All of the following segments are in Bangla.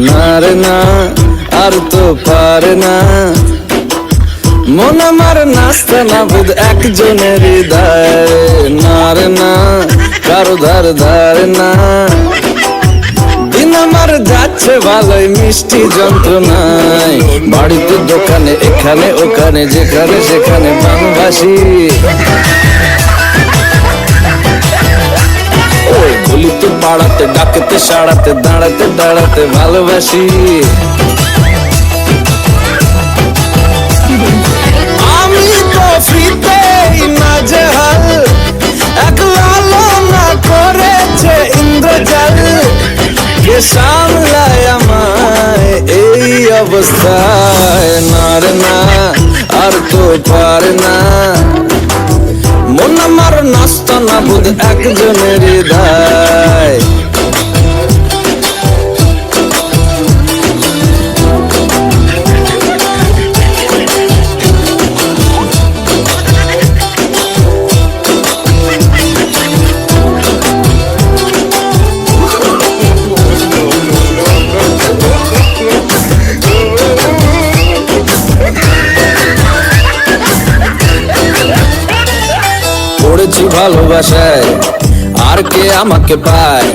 না রে না, আর তো পারে না মন আমার নাচতে না বুধ একজনের হৃদয়। না রে না, কারো ধার ধারে না, দিন আমার যাচ্ছে ভালোই মিষ্টি যন্ত্রণায়। বাড়িতে দোকানে এখানে ওখানে যেখানে সেখানে বাংলাভাষী। ওই গলিতে পাড়াতে ডাকেতে সাড়াতে দাঁড়াতে দাঁড়াতে ভালোবাসি। আমি তো ফ্রিতেই নাজেহাল, একলা না করেছে ইন্দ্রজাল। কে সামলায় আমায় এই অবস্থায়। না রে না, আর তো পারে না মন আমার নষ্ট না বুধ একজনের হৃদয়। পড়েছি ভালোবাসায়, আর কে আমাকে পায়?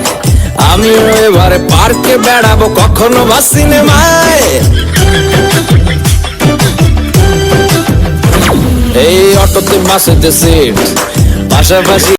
আমিও এবারে পার্কে বেড়াবো, কখনো বা সিনেমায়। এই অটোতে বাসেতে সিট পাশাপাশি